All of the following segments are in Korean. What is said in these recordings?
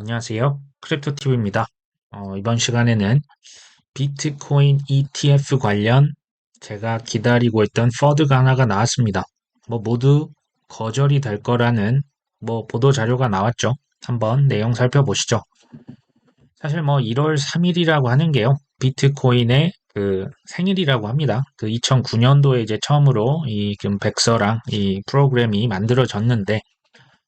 안녕하세요. 크립토티브입니다. 이번 시간에는 비트코인 ETF 관련 제가 기다리고 있던 퍼드가 하나가 나왔습니다. 모두 거절이 될 거라는 보도 자료가 나왔죠. 한번 내용 살펴보시죠. 사실 1월 3일이라고 하는 게요. 비트코인의 그 생일이라고 합니다. 그 2009년도에 이제 처음으로 이 백서랑 이 프로그램이 만들어졌는데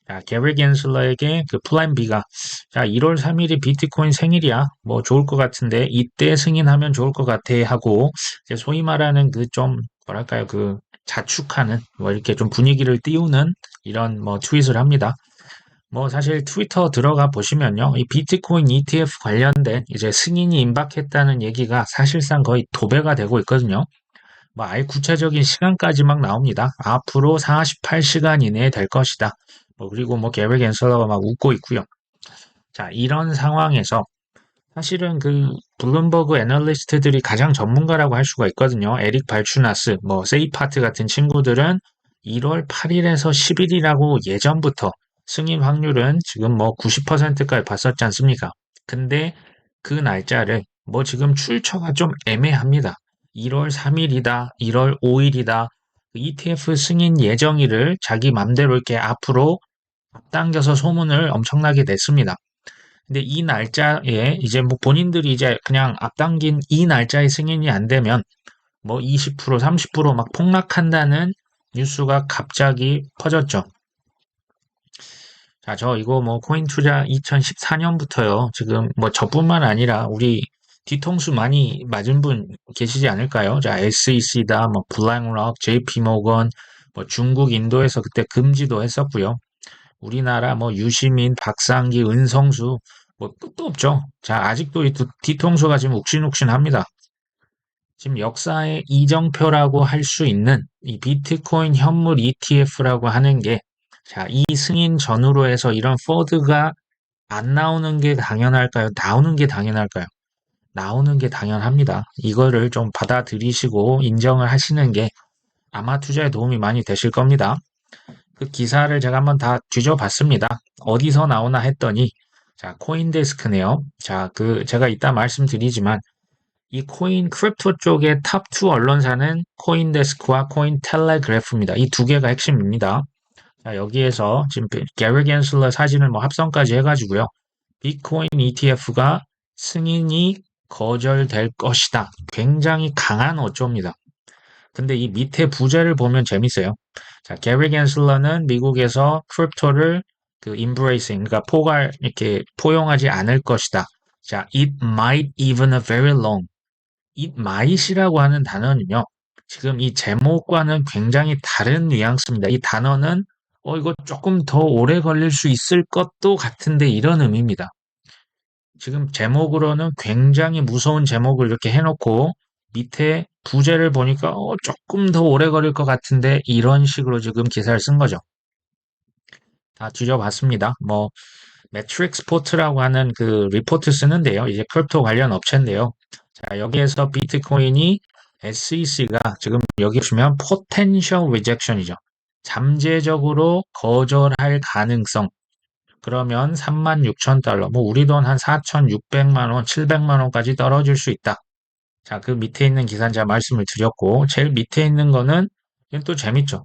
자, 게리 겐슬러에게 그 플랜 B가 자, 1월 3일이 비트코인 생일이야. 좋을 것 같은데 이때 승인하면 좋을 것 같아 하고 이제 소위 말하는 그 좀 뭐랄까요? 그 자축하는 이렇게 좀 분위기를 띄우는 이런 트윗을 합니다. 사실 트위터 들어가 보시면요. 이 비트코인 ETF 관련된 이제 승인이 임박했다는 얘기가 사실상 거의 도배가 되고 있거든요. 아예 구체적인 시간까지 막 나옵니다. 앞으로 48시간 이내에 될 것이다. 그리고 게리 겐슬러가 막 웃고 있고요. 자, 이런 상황에서 사실은 그 블룸버그 애널리스트들이 가장 전문가라고 할 수가 있거든요. 에릭 발추나스, 세이파트 같은 친구들은 1월 8일에서 10일이라고 예전부터 승인 확률은 지금 90%까지 봤었지 않습니까? 근데 그 날짜를 지금 출처가 좀 애매합니다. 1월 3일이다, 1월 5일이다. ETF 승인 예정일을 자기 맘대로 이렇게 앞으로 앞당겨서 소문을 엄청나게 냈습니다. 근데 이 날짜에 이제 본인들이 이제 그냥 앞당긴 이 날짜에 승인이 안 되면 20%, 30%막 폭락한다는 뉴스가 갑자기 퍼졌죠. 자, 저 이거 코인 투자 2014년부터요. 지금 저뿐만 아니라 우리 뒤통수 많이 맞은 분 계시지 않을까요? 자, SEC다, 블랙록, JP 모건, 중국, 인도에서 그때 금지도 했었고요. 우리나라 유시민, 박상기, 은성수 끝도 없죠. 자, 아직도 이 뒤통수가 지금 욱신욱신합니다. 지금 역사의 이정표라고 할 수 있는 이 비트코인 현물 ETF라고 하는 게 자, 이 승인 전후로 해서 이런 포드가 안 나오는 게 당연할까요? 나오는 게 당연할까요? 나오는 게 당연합니다. 이거를 좀 받아들이시고 인정을 하시는 게 아마 투자에 도움이 많이 되실 겁니다. 그 기사를 제가 한번 다 뒤져봤습니다. 어디서 나오나 했더니 자, 코인데스크네요. 자, 제가 이따 말씀드리지만 이 코인 크립토 쪽의 탑 2 언론사는 코인데스크와 코인텔레그래프입니다. 이 두 개가 핵심입니다. 자, 여기에서 지금 게리 겐슬러 사진을 합성까지 해가지고요. 비트코인 ETF가 승인이 거절될 것이다. 굉장히 강한 어조입니다. 근데 이 밑에 부제를 보면 재밌어요. 자, 게리 겐슬러는 미국에서 크립토를 embracing, 그러니까 이렇게 포용하지 않을 것이다. 자, it might even a very long. it might이라고 하는 단어는요. 지금 이 제목과는 굉장히 다른 뉘앙스입니다. 이 단어는 이거 조금 더 오래 걸릴 수 있을 것도 같은데 이런 의미입니다. 지금 제목으로는 굉장히 무서운 제목을 이렇게 해놓고 밑에 부제를 보니까 조금 더 오래 걸릴 것 같은데 이런 식으로 지금 기사를 쓴 거죠. 다 뒤져봤습니다. 매트릭스포트라고 하는 그 리포트 쓰는데요. 이제 크립토 관련 업체인데요. 자, 여기에서 비트코인이 SEC가 지금 여기 보시면 potential rejection이죠. 잠재적으로 거절할 가능성. 그러면 36,000달러, 우리 돈 한 4,600만 원, 700만 원까지 떨어질 수 있다. 자, 그 밑에 있는 기사는 제가 말씀을 드렸고, 제일 밑에 있는 거는 이건 또 재밌죠.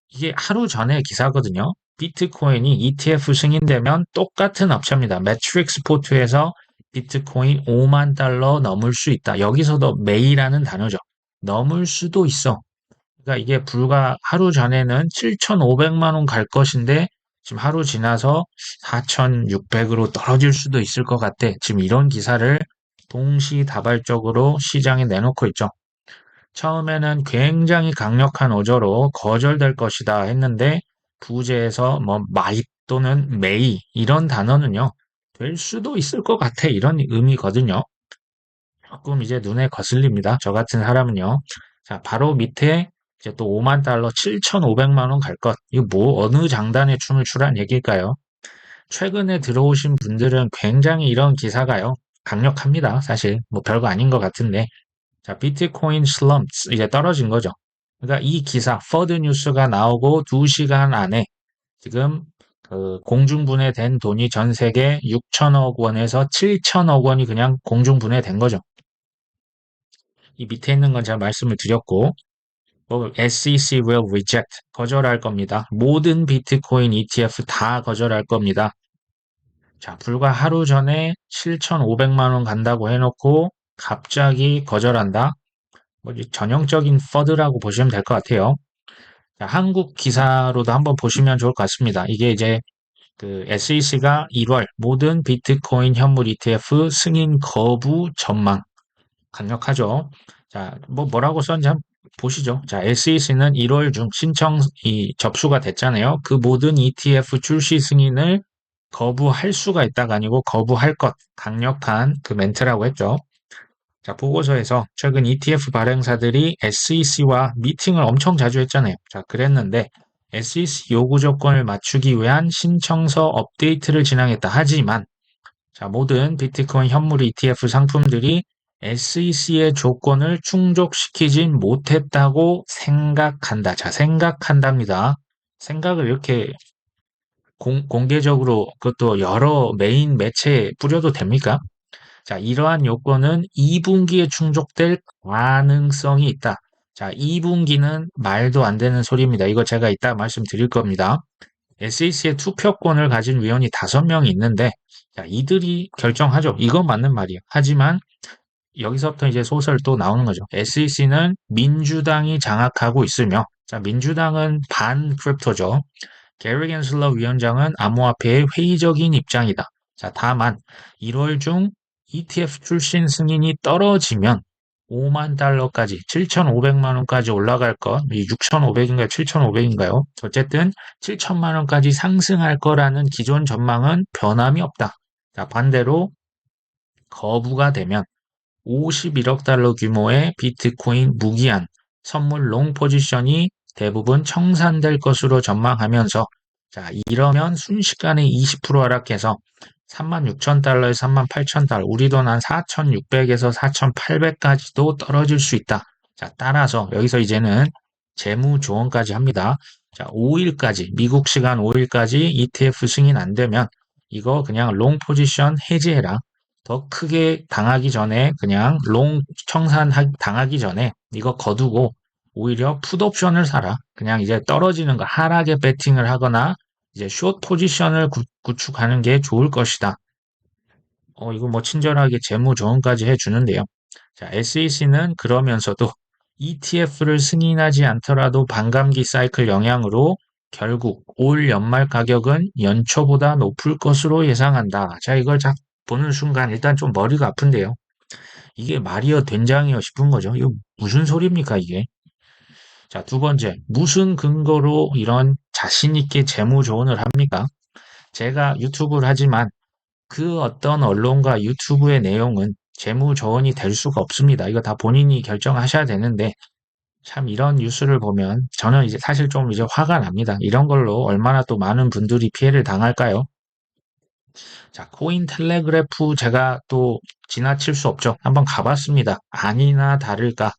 이게 하루 전에 기사거든요. 비트코인이 ETF 승인되면 똑같은 업체입니다. 매트릭스 포트에서 비트코인 5만 달러 넘을 수 있다. 여기서도 매이라는 단어죠. 넘을 수도 있어. 그러니까 이게 불과 하루 전에는 7,500만 원 갈 것인데 지금 하루 지나서 4,600으로 떨어질 수도 있을 것 같아. 지금 이런 기사를 동시다발적으로 시장에 내놓고 있죠. 처음에는 굉장히 강력한 어조로 거절될 것이다 했는데 부제에서 마이 또는 메이 이런 단어는요. 될 수도 있을 것 같아 이런 의미거든요. 조금 이제 눈에 거슬립니다. 저 같은 사람은요. 자, 바로 밑에 이제 또 5만 달러 7,500만 원 갈 것. 이거 어느 장단에 춤을 추란 얘기일까요? 최근에 들어오신 분들은 굉장히 이런 기사가요. 강력합니다. 사실 별거 아닌 것 같은데 자, 비트코인 슬럼프 이제 떨어진 거죠. 그러니까 이 기사 퍼드 뉴스가 나오고 2시간 안에 지금 그 공중분해된 돈이 전 세계 6천억 원에서 7천억 원이 그냥 공중분해된 거죠. 이 밑에 있는 건 제가 말씀을 드렸고, SEC will reject, 거절할 겁니다. 모든 비트코인 ETF 다 거절할 겁니다. 자, 불과 하루 전에 7,500만 원 간다고 해놓고 갑자기 거절한다? 뭐 전형적인 퍼드라고 보시면 될 것 같아요. 자, 한국 기사로도 한번 보시면 좋을 것 같습니다. 이게 이제 그 SEC가 1월 모든 비트코인 현물 ETF 승인 거부 전망 강력하죠. 자, 뭐라고 썼는지 한번 보시죠. 자, SEC는 1월 중 신청이 접수가 됐잖아요. 그 모든 ETF 출시 승인을 거부할 수가 있다가 아니고 거부할 것 강력한 그 멘트라고 했죠. 자, 보고서에서 최근 ETF 발행사들이 SEC와 미팅을 엄청 자주 했잖아요. 자, 그랬는데 SEC 요구 조건을 맞추기 위한 신청서 업데이트를 진행했다. 하지만 자, 모든 비트코인 현물 ETF 상품들이 SEC의 조건을 충족시키지 못했다고 생각한다. 자, 생각한답니다. 생각을 이렇게 공개적으로 그것도 여러 메인 매체에 뿌려도 됩니까? 자, 이러한 요건은 2분기에 충족될 가능성이 있다. 자, 2분기는 말도 안 되는 소리입니다. 이거 제가 이따 말씀드릴 겁니다. SEC의 투표권을 가진 위원이 5명이 있는데, 자, 이들이 결정하죠. 이건 맞는 말이에요. 하지만 여기서부터 이제 소설 또 나오는 거죠. SEC는 민주당이 장악하고 있으며, 자, 민주당은 반 크립토죠. 게리 겐슬러 위원장은 암호화폐의 회의적인 입장이다. 자, 다만 1월 중 ETF 출신 승인이 떨어지면 5만 달러까지 7,500만 원까지 올라갈 것, 6,500인가요? 7,500인가요? 어쨌든 7천만 원까지 상승할 거라는 기존 전망은 변함이 없다. 자, 반대로 거부가 되면 51억 달러 규모의 비트코인 무기한 선물 롱 포지션이 대부분 청산될 것으로 전망하면서 자, 이러면 순식간에 20% 하락해서 36,000달러에 38,000달러, 우리 돈 한 4,600에서 4,800까지도 떨어질 수 있다. 자, 따라서 여기서 이제는 재무 조언까지 합니다. 자, 5일까지, 미국 시간 5일까지 ETF 승인 안 되면 이거 그냥 롱 포지션 해지해라. 더 크게 당하기 전에 그냥 롱 청산 당하기 전에 이거 거두고 오히려 풋옵션을 사라. 그냥 이제 떨어지는 거 하락에 배팅을 하거나 이제 숏 포지션을 구축하는 게 좋을 것이다. 이거 뭐 친절하게 재무 조언까지 해주는데요. 자, SEC는 그러면서도 ETF를 승인하지 않더라도 반감기 사이클 영향으로 결국 올 연말 가격은 연초보다 높을 것으로 예상한다. 자, 이걸 딱 보는 순간 일단 좀 머리가 아픈데요. 이게 말이여 된장이여 싶은 거죠. 이거 무슨 소리입니까, 이게? 자, 두 번째, 무슨 근거로 이런 자신 있게 재무 조언을 합니까? 제가 유튜브를 하지만 그 어떤 언론과 유튜브의 내용은 재무 조언이 될 수가 없습니다. 이거 다 본인이 결정하셔야 되는데 참 이런 뉴스를 보면 저는 이제 사실 좀 이제 화가 납니다. 이런 걸로 얼마나 또 많은 분들이 피해를 당할까요? 자, 코인 텔레그래프 제가 또 지나칠 수 없죠. 한번 가봤습니다. 아니나 다를까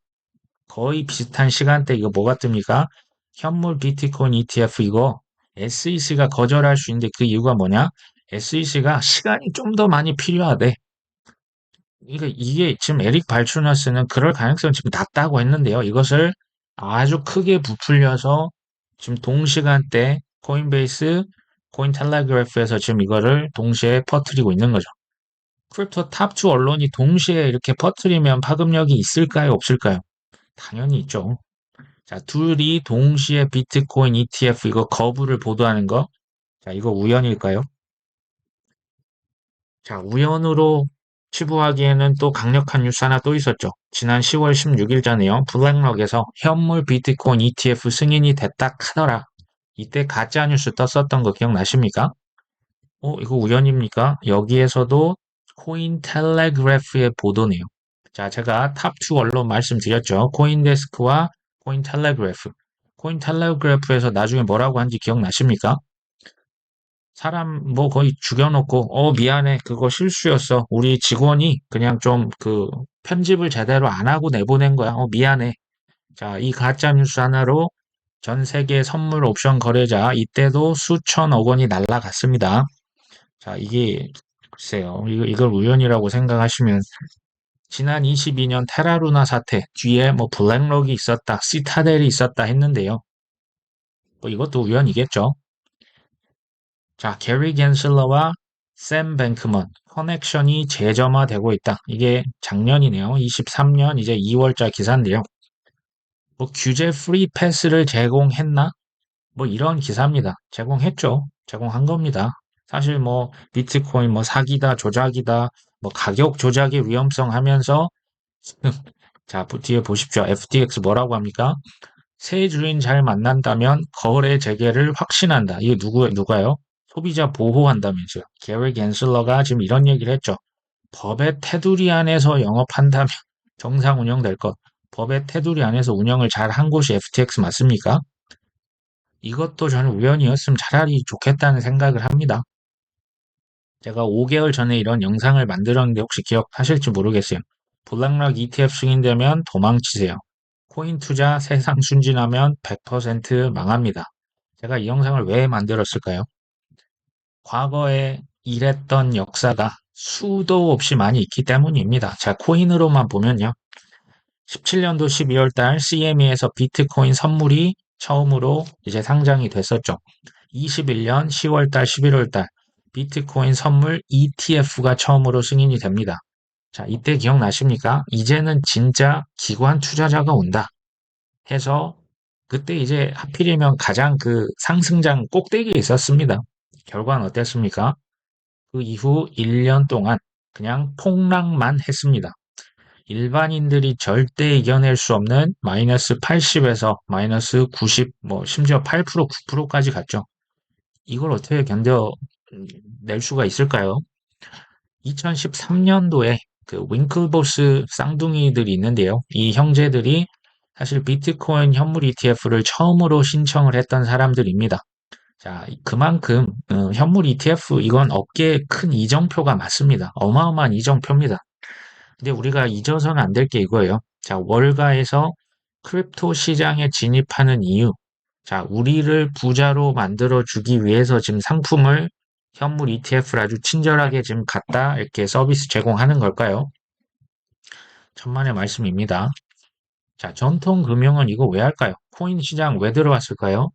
거의 비슷한 시간대 이거 뭐가 뜹니까? 현물 비트코인 ETF 이거 SEC가 거절할 수 있는데 그 이유가 뭐냐? SEC가 시간이 좀 더 많이 필요하대. 그러니까 이게 지금 에릭 발추너스는 그럴 가능성이 지금 낮다고 했는데요. 이것을 아주 크게 부풀려서 지금 동시간대 코인베이스, 코인텔레그래프에서 지금 이거를 동시에 퍼뜨리고 있는 거죠. 크립토 탑2 언론이 동시에 이렇게 퍼뜨리면 파급력이 있을까요? 없을까요? 당연히 있죠. 자, 둘이 동시에 비트코인 ETF 이거 거부를 보도하는 거. 자, 이거 우연일까요? 자, 우연으로 치부하기에는 또 강력한 뉴스 하나 또 있었죠. 지난 10월 16일 전에요. 블랙록에서 현물 비트코인 ETF 승인이 됐다 카더라. 이때 가짜 뉴스 떴었던 거 기억나십니까? 이거 우연입니까? 여기에서도 코인 텔레그래프의 보도네요. 자, 제가 탑2 언론 말씀드렸죠. 코인데스크와 코인 텔레그래프. 코인 텔레그래프에서 나중에 뭐라고 한지 기억나십니까? 사람 뭐 거의 죽여놓고 미안해 그거 실수였어 우리 직원이 그냥 좀 그 편집을 제대로 안 하고 내보낸 거야 미안해 자 이 가짜 뉴스 하나로 전 세계 선물 옵션 거래자 이때도 수천억 원이 날라갔습니다. 자, 이게 글쎄요. 이걸 우연이라고 생각하시면 지난 22년 테라루나 사태 뒤에 뭐 블랙록이 있었다, 시타델이 있었다 했는데요. 뭐 이것도 우연이겠죠. 자, 게리 겐슬러와 샘 뱅크먼 커넥션이 재점화되고 있다. 이게 작년이네요. 23년 이제 2월자 기사인데요. 뭐 규제 프리 패스를 제공했나? 뭐 이런 기사입니다. 제공했죠. 제공한 겁니다. 사실 뭐 비트코인 뭐 사기다, 조작이다, 뭐 가격 조작의 위험성 하면서 자, 뒤에 보십시오. FTX 뭐라고 합니까? 새 주인 잘 만난다면 거래 재개를 확신한다. 이게 누가요? 소비자 보호한다면서요. 게리 겐슬러가 지금 이런 얘기를 했죠. 법의 테두리 안에서 영업한다면 정상 운영될 것. 법의 테두리 안에서 운영을 잘 한 곳이 FTX 맞습니까? 이것도 저는 우연이었으면 차라리 좋겠다는 생각을 합니다. 제가 5개월 전에 이런 영상을 만들었는데 혹시 기억하실지 모르겠어요. 블랙락 ETF 승인되면 도망치세요. 코인 투자 세상 순진하면 100% 망합니다. 제가 이 영상을 왜 만들었을까요? 과거에 일했던 역사가 수도 없이 많이 있기 때문입니다. 자, 코인으로만 보면요. 17년도 12월 달 CME에서 비트코인 선물이 처음으로 이제 상장이 됐었죠. 21년 10월 달, 11월 달 비트코인 선물 ETF가 처음으로 승인이 됩니다. 자, 이때 기억나십니까? 이제는 진짜 기관 투자자가 온다 해서 그때 이제 하필이면 가장 그 상승장 꼭대기에 있었습니다. 결과는 어땠습니까? 그 이후 1년 동안 그냥 폭락만 했습니다. 일반인들이 절대 이겨낼 수 없는 마이너스 80에서 마이너스 90, 뭐 심지어 8%, 9%까지 갔죠. 이걸 어떻게 견뎌낼 수가 있을까요? 2013년도에 그 윙클보스 쌍둥이들이 있는데요. 이 형제들이 사실 비트코인 현물 ETF를 처음으로 신청을 했던 사람들입니다. 자, 그만큼 현물 ETF 이건 업계의 큰 이정표가 맞습니다. 어마어마한 이정표입니다. 근데 우리가 잊어서는 안 될 게 이거예요. 자, 월가에서 크립토 시장에 진입하는 이유. 자, 우리를 부자로 만들어 주기 위해서 지금 상품을 현물 ETF를 아주 친절하게 지금 갖다 이렇게 서비스 제공하는 걸까요? 천만의 말씀입니다. 자, 전통 금융은 이거 왜 할까요? 코인 시장 왜 들어왔을까요?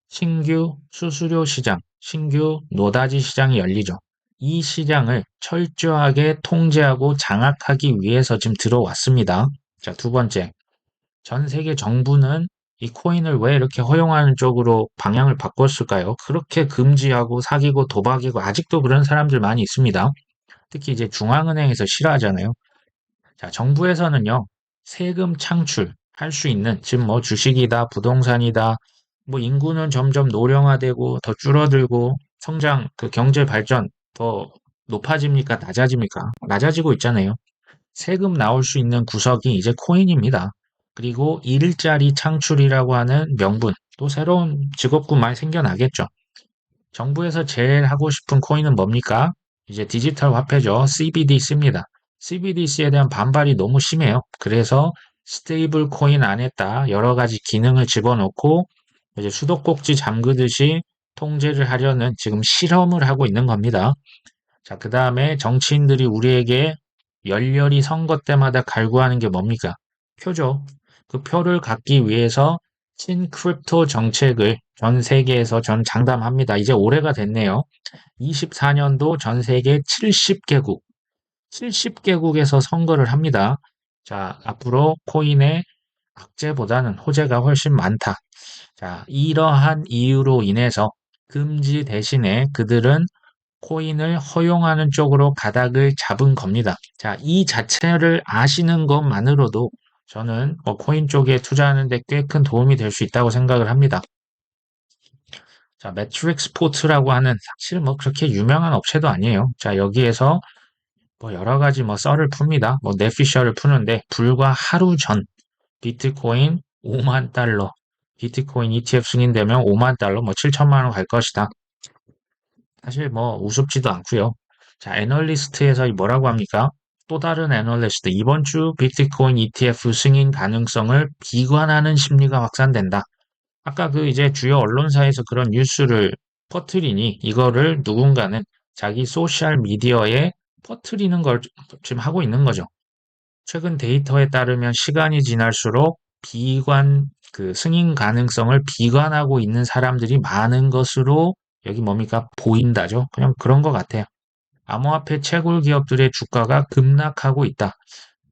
신규 수수료 시장, 신규 노다지 시장이 열리죠. 이 시장을 철저하게 통제하고 장악하기 위해서 지금 들어왔습니다. 자, 두 번째. 전 세계 정부는 이 코인을 왜 이렇게 허용하는 쪽으로 방향을 바꿨을까요? 그렇게 금지하고 사기고 도박이고 아직도 그런 사람들 많이 있습니다. 특히 이제 중앙은행에서 싫어하잖아요. 자, 정부에서는요, 세금 창출할 수 있는, 즉 뭐 주식이다, 부동산이다, 뭐 인구는 점점 노령화되고 더 줄어들고 성장, 그 경제 발전 더 높아집니까? 낮아집니까? 낮아지고 있잖아요. 세금 나올 수 있는 구석이 이제 코인입니다. 그리고 일자리 창출이라고 하는 명분, 또 새로운 직업군 많이 생겨나겠죠. 정부에서 제일 하고 싶은 코인은 뭡니까? 이제 디지털 화폐죠. CBDC입니다. CBDC에 대한 반발이 너무 심해요. 그래서 스테이블 코인 안에다 여러 가지 기능을 집어넣고 이제 수도꼭지 잠그듯이 통제를 하려는 지금 실험을 하고 있는 겁니다. 자, 그 다음에 정치인들이 우리에게 열렬히 선거 때마다 갈구하는 게 뭡니까? 표죠. 그 표를 갖기 위해서 친크립토 정책을 전 세계에서 전 장담합니다. 이제 올해가 됐네요. 24년도 전 세계 70개국, 70개국에서 선거를 합니다. 자, 앞으로 코인의 악재보다는 호재가 훨씬 많다. 자, 이러한 이유로 인해서 금지 대신에 그들은 코인을 허용하는 쪽으로 가닥을 잡은 겁니다. 자, 이 자체를 아시는 것만으로도 저는 코인 쪽에 투자하는 데 꽤 큰 도움이 될 수 있다고 생각을 합니다. 자, 매트릭스 포트라고 하는 사실 뭐 그렇게 유명한 업체도 아니에요. 자, 여기에서 뭐 여러 가지 뭐 썰을 풉니다. 뭐 넷피셔를 푸는데 불과 하루 전 비트코인 5만 달러, 비트코인 ETF 승인되면 5만 달러, 뭐 7천만 원 갈 것이다. 사실 뭐 우습지도 않고요. 자, 애널리스트에서 뭐라고 합니까? 또 다른 애널리스트, 이번 주 비트코인 ETF 승인 가능성을 비관하는 심리가 확산된다. 아까 그 이제 주요 언론사에서 그런 뉴스를 퍼뜨리니 이거를 누군가는 자기 소셜 미디어에 퍼뜨리는 걸 지금 하고 있는 거죠. 최근 데이터에 따르면 시간이 지날수록 승인 가능성을 비관하고 있는 사람들이 많은 것으로 여기 뭡니까? 보인다죠. 그냥 그런 것 같아요. 암호화폐 채굴 기업들의 주가가 급락하고 있다.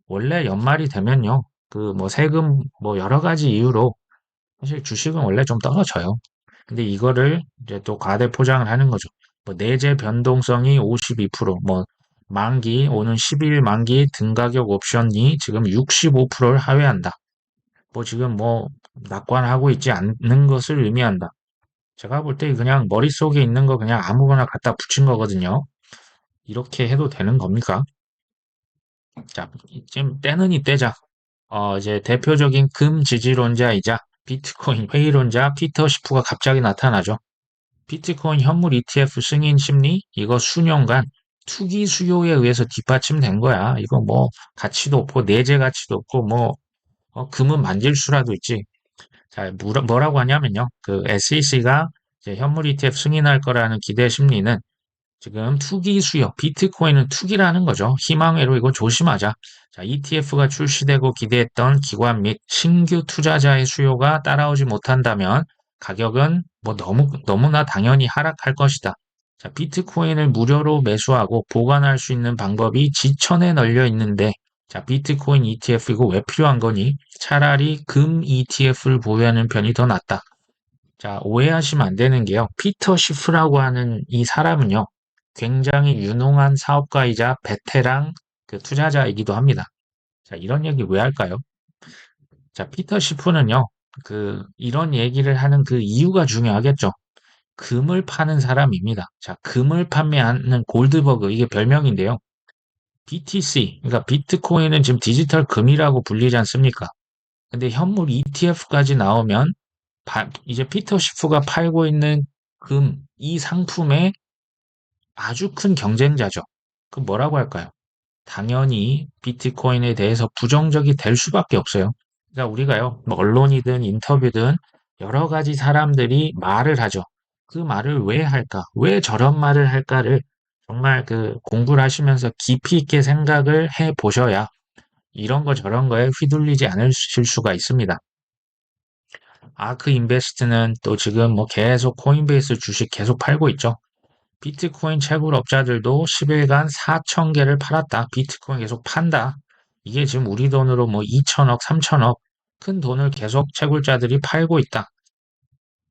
원래 연말이 되면요. 그 뭐 세금 뭐 여러 가지 이유로 사실 주식은 원래 좀 떨어져요. 근데 이거를 이제 또 과대 포장을 하는 거죠. 뭐 내재 변동성이 52%, 뭐 오는 12일 만기 등가격 옵션이 지금 65%를 하회한다. 뭐 지금 뭐 낙관하고 있지 않는 것을 의미한다. 제가 볼 때 그냥 머릿속에 있는 거 그냥 아무거나 갖다 붙인 거거든요. 이렇게 해도 되는 겁니까? 자, 지금 때는 이때자. 이제 대표적인 금 지지론자이자 비트코인 회의론자 피터 시프가 갑자기 나타나죠. 비트코인 현물 ETF 승인 심리, 이거 수년간 투기 수요에 의해서 뒷받침된 거야. 이거 뭐 가치도 없고 내재 가치도 없고 뭐 금은 만질 수라도 있지. 자, 뭐라고 하냐면요. 그 SEC가 이제 현물 ETF 승인할 거라는 기대 심리는 지금 투기 수요, 비트코인은 투기라는 거죠. 희망회로 이거 조심하자. 자, ETF가 출시되고 기대했던 기관 및 신규 투자자의 수요가 따라오지 못한다면 가격은 뭐 너무나 당연히 하락할 것이다. 자, 비트코인을 무료로 매수하고 보관할 수 있는 방법이 지천에 널려 있는데, 자, 비트코인 ETF 이거 왜 필요한 거니? 차라리 금 ETF를 보유하는 편이 더 낫다. 자, 오해하시면 안 되는 게요. 피터 시프라고 하는 이 사람은요, 굉장히 유능한 사업가이자 베테랑 그 투자자이기도 합니다. 자, 이런 얘기 왜 할까요? 자, 피터 시프는요, 이런 얘기를 하는 그 이유가 중요하겠죠. 금을 파는 사람입니다. 자, 금을 판매하는 골드버그, 이게 별명인데요. BTC, 그러니까 비트코인은 지금 디지털 금이라고 불리지 않습니까? 근데 현물 ETF까지 나오면 이제 피터 시프가 팔고 있는 이 상품의 아주 큰 경쟁자죠. 그 뭐라고 할까요? 당연히 비트코인에 대해서 부정적이 될 수밖에 없어요. 그러니까 우리가요, 뭐 언론이든 인터뷰든 여러 가지 사람들이 말을 하죠. 그 말을 왜 할까? 왜 저런 말을 할까를 정말 그 공부를 하시면서 깊이 있게 생각을 해 보셔야 이런 거 저런 거에 휘둘리지 않으실 수가 있습니다. 아크 인베스트는 또 지금 뭐 계속 코인베이스 주식 계속 팔고 있죠. 비트코인 채굴업자들도 10일간 4천 개를 팔았다. 비트코인 계속 판다. 이게 지금 우리 돈으로 뭐 2천억, 3천억 큰 돈을 계속 채굴자들이 팔고 있다.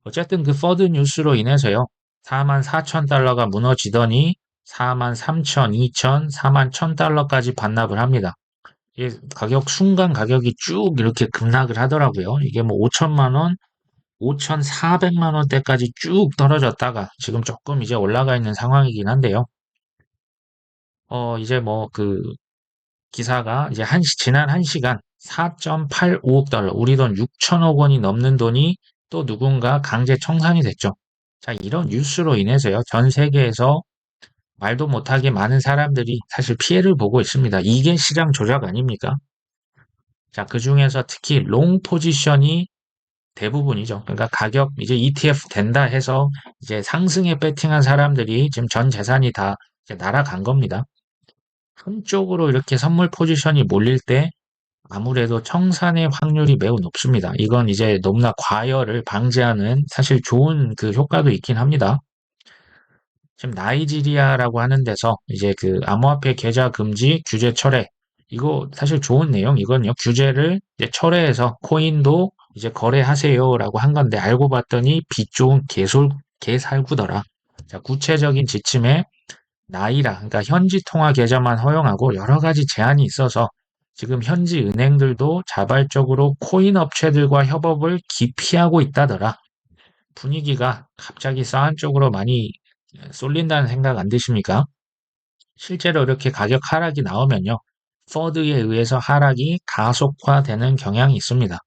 어쨌든 그 퍼드 뉴스로 인해서요. 4만 4천 달러가 무너지더니 4만 3천, 2천, 4만 1천 달러까지 반납을 합니다. 이게 순간 가격이 쭉 이렇게 급락을 하더라고요. 이게 뭐 5천만 원, 5,400만 원대까지 쭉 떨어졌다가 지금 조금 이제 올라가 있는 상황이긴 한데요. 이제 뭐 기사가 이제 지난 1시간 4.85억 달러, 우리 돈 6천억 원이 넘는 돈이 또 누군가 강제 청산이 됐죠. 자, 이런 뉴스로 인해서요, 전 세계에서 말도 못하게 많은 사람들이 사실 피해를 보고 있습니다. 이게 시장 조작 아닙니까? 자, 그 중에서 특히 롱 포지션이 대부분이죠. 그러니까 가격 이제 ETF 된다 해서 이제 상승에 배팅한 사람들이 지금 전 재산이 다 이제 날아간 겁니다. 한쪽으로 이렇게 선물 포지션이 몰릴 때 아무래도 청산의 확률이 매우 높습니다. 이건 이제 너무나 과열을 방지하는 사실 좋은 그 효과도 있긴 합니다. 지금 나이지리아라고 하는 데서 이제 그 암호화폐 계좌 금지 규제 철회, 이거 사실 좋은 내용. 이건요, 규제를 이제 철회해서 코인도 이제 거래하세요라고 한 건데 알고 봤더니 빚 좋은 개살구더라. 자, 구체적인 지침에 나이라, 그러니까 현지 통화 계좌만 허용하고 여러 가지 제한이 있어서 지금 현지 은행들도 자발적으로 코인 업체들과 협업을 기피하고 있다더라. 분위기가 갑자기 싸한 쪽으로 많이 쏠린다는 생각 안 드십니까? 실제로 이렇게 가격 하락이 나오면요. 퍼드에 의해서 하락이 가속화되는 경향이 있습니다.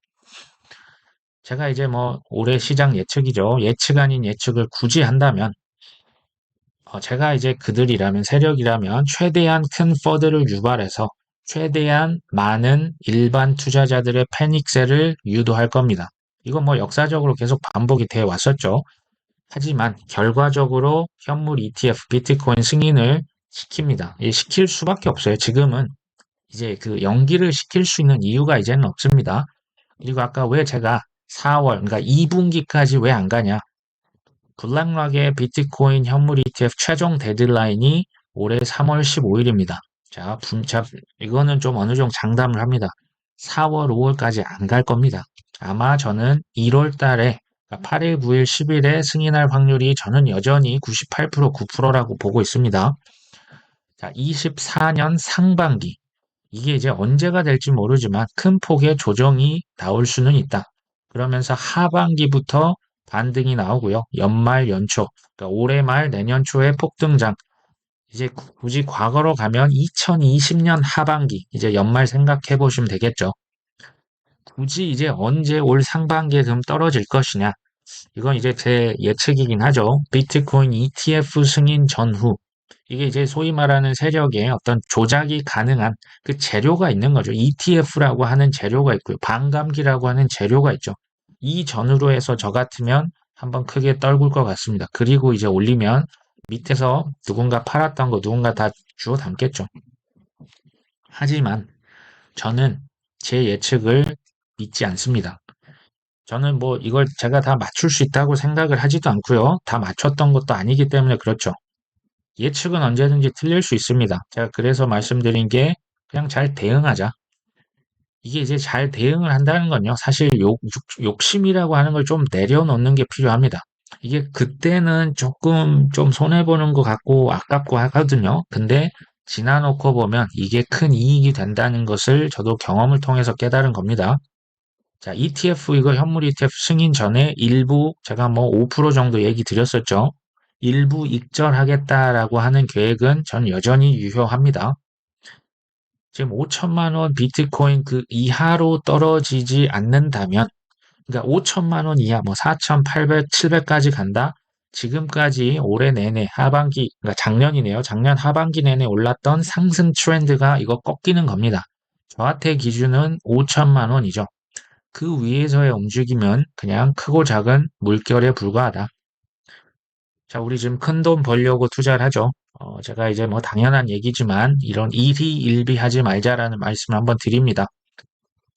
제가 이제 뭐 올해 시장 예측이죠. 예측 아닌 예측을 굳이 한다면 제가 이제 그들이라면 세력이라면 최대한 큰 퍼드를 유발해서 최대한 많은 일반 투자자들의 패닉세를 유도할 겁니다. 이건 뭐 역사적으로 계속 반복이 돼 왔었죠. 하지만 결과적으로 현물 ETF 비트코인 승인을 시킵니다. 시킬 수밖에 없어요. 지금은 이제 그 연기를 시킬 수 있는 이유가 이제는 없습니다. 그리고 아까 왜 제가 4월, 그러니까 2분기까지 왜 안 가냐? 블랙락의 비트코인 현물 ETF 최종 데드라인이 올해 3월 15일입니다. 자, 이거는 좀 어느 정도 장담을 합니다. 4월, 5월까지 안 갈 겁니다. 아마 저는 1월 달에, 그러니까 8일, 9일, 10일에 승인할 확률이 저는 여전히 98%, 9%라고 보고 있습니다. 자, 24년 상반기. 이게 이제 언제가 될지 모르지만 큰 폭의 조정이 나올 수는 있다. 그러면서 하반기부터 반등이 나오고요. 연말, 연초, 그러니까 올해 말, 내년 초에 폭등장. 이제 굳이 과거로 가면 2020년 하반기, 이제 연말 생각해 보시면 되겠죠. 굳이 이제 언제 올 상반기에 그럼 떨어질 것이냐. 이건 이제 제 예측이긴 하죠. 비트코인 ETF 승인 전후. 이게 이제 소위 말하는 세력의 어떤 조작이 가능한 그 재료가 있는 거죠. ETF라고 하는 재료가 있고요. 반감기라고 하는 재료가 있죠. 이 전후로 해서 저 같으면 한번 크게 떨굴 것 같습니다. 그리고 이제 올리면 밑에서 누군가 팔았던 거 누군가 다 주워 담겠죠. 하지만 저는 제 예측을 믿지 않습니다. 저는 뭐 이걸 제가 다 맞출 수 있다고 생각을 하지도 않고요. 다 맞췄던 것도 아니기 때문에 그렇죠. 예측은 언제든지 틀릴 수 있습니다. 제가 그래서 말씀드린 게 그냥 잘 대응하자. 이게 이제 잘 대응을 한다는 건요. 사실 욕심이라고 하는 걸 좀 내려놓는 게 필요합니다. 이게 그때는 조금 좀 손해보는 것 같고 아깝고 하거든요. 근데 지나놓고 보면 이게 큰 이익이 된다는 것을 저도 경험을 통해서 깨달은 겁니다. 자, ETF 이거 현물 ETF 승인 전에 일부 제가 뭐 5% 정도 얘기 드렸었죠. 일부 익절하겠다라고 하는 계획은 전 여전히 유효합니다. 지금 5천만 원 비트코인 그 이하로 떨어지지 않는다면, 그러니까 5천만 원 이하, 뭐 4,800, 700까지 간다? 지금까지 올해 내내 하반기, 그러니까 작년이네요. 작년 하반기 내내 올랐던 상승 트렌드가 이거 꺾이는 겁니다. 저한테 기준은 5천만 원이죠. 그 위에서의 움직임은 그냥 크고 작은 물결에 불과하다. 자, 우리 지금 큰돈 벌려고 투자를 하죠. 제가 이제 뭐 당연한 얘기지만 이런 일희일비하지 말자라는 말씀을 한번 드립니다.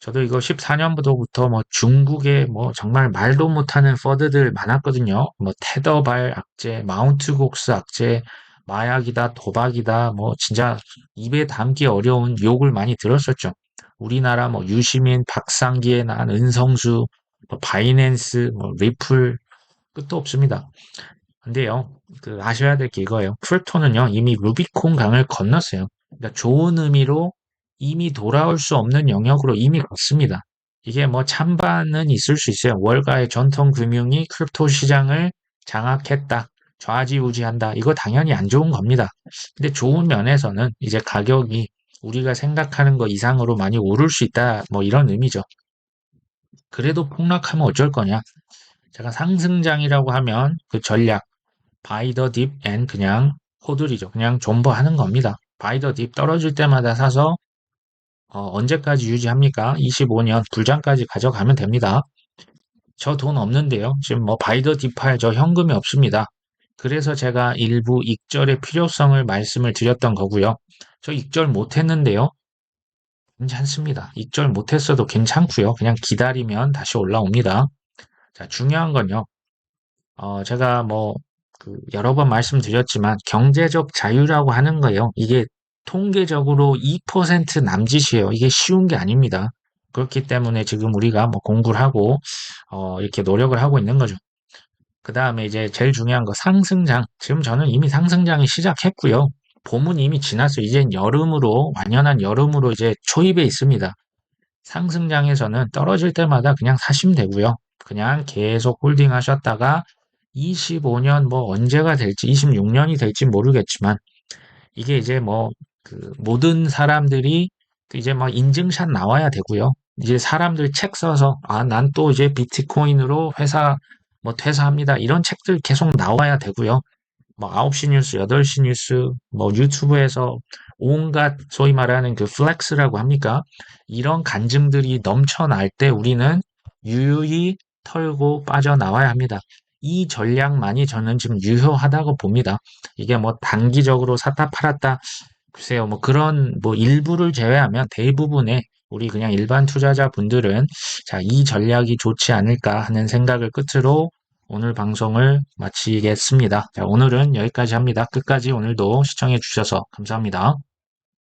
저도 이거 14년부터 뭐 중국에 뭐 정말 말도 못하는 퍼드들 많았거든요. 뭐 테더발 악재, 마운트 곡스 악재, 마약이다, 도박이다, 뭐 진짜 입에 담기 어려운 욕을 많이 들었었죠. 우리나라 뭐 유시민, 박상기에 난 은성수, 뭐 바이낸스, 뭐 리플 끝도 없습니다. 근데요, 그 아셔야 될 게 이거예요. 크립토는요, 이미 루비콘 강을 건넜어요. 그러니까 좋은 의미로 이미 돌아올 수 없는 영역으로 이미 갔습니다. 이게 뭐 찬반은 있을 수 있어요. 월가의 전통 금융이 크립토 시장을 장악했다. 좌지우지한다. 이거 당연히 안 좋은 겁니다. 근데 좋은 면에서는 이제 가격이 우리가 생각하는 것 이상으로 많이 오를 수 있다. 뭐 이런 의미죠. 그래도 폭락하면 어쩔 거냐? 제가 상승장이라고 하면 그 전략, 바이 더 딥 앤 그냥 호들이죠. 그냥 존버하는 겁니다. 바이 더 딥 떨어질 때마다 사서 언제까지 유지합니까? 25년 불장까지 가져가면 됩니다. 저 돈 없는데요. 지금 뭐 바이 더 딥할 저 현금이 없습니다. 그래서 제가 일부 익절의 필요성을 말씀을 드렸던 거고요. 저 익절 못했는데요. 괜찮습니다. 익절 못했어도 괜찮고요. 그냥 기다리면 다시 올라옵니다. 자, 중요한 건요. 제가 뭐, 여러 번 말씀드렸지만, 경제적 자유라고 하는 거예요. 이게 통계적으로 2% 남짓이에요. 이게 쉬운 게 아닙니다. 그렇기 때문에 지금 우리가 뭐 공부를 하고, 이렇게 노력을 하고 있는 거죠. 그 다음에 이제 제일 중요한 거 상승장. 지금 저는 이미 상승장이 시작했고요. 봄은 이미 지났어요. 이젠 여름으로, 완연한 여름으로 이제 초입에 있습니다. 상승장에서는 떨어질 때마다 그냥 사시면 되고요. 그냥 계속 홀딩 하셨다가 25년 뭐 언제가 될지 26년이 될지 모르겠지만 이게 이제 뭐 그 모든 사람들이 그 이제 막 인증샷 나와야 되고요. 이제 사람들 책 써서 난 또 이제 비트코인으로 회사 뭐 퇴사합니다. 이런 책들 계속 나와야 되고요. 뭐 9시 뉴스, 8시 뉴스, 뭐 유튜브에서 온갖 소위 말하는 그 플렉스라고 합니까? 이런 간증들이 넘쳐날 때 우리는 유유히 털고 빠져나와야 합니다. 이 전략만이 저는 지금 유효하다고 봅니다. 이게 뭐 단기적으로 샀다 팔았다 글쎄요, 뭐 그런 뭐 일부를 제외하면 대부분의 우리 그냥 일반 투자자분들은 자, 이 전략이 좋지 않을까 하는 생각을 끝으로 오늘 방송을 마치겠습니다. 자, 오늘은 여기까지 합니다. 끝까지 오늘도 시청해 주셔서 감사합니다.